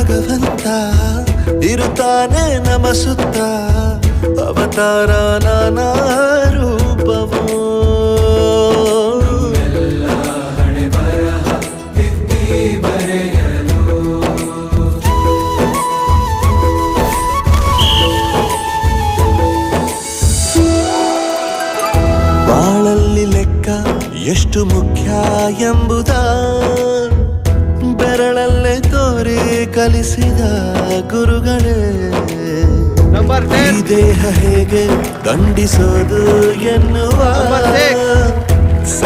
ಭಗವಂತ ಇರುತ್ತಾನೆ ನಮ ಸುತ್ತ ಅವತಾರ ನಾನಾ ರೂಪವೋ ಬಾಳಲ್ಲಿ ಲೆಕ್ಕ ಎಷ್ಟು ಮುಖ್ಯ ಎಂಬುದ ಬೆರಳಲ್ಲೇ ತೋರಿ ಕಲಿಸಿದ ಗುರುಗಳೇ ಈ ದೇಹ ಹೇಗೆ ದಂಡಿಸೋದು ಎನ್ನುವ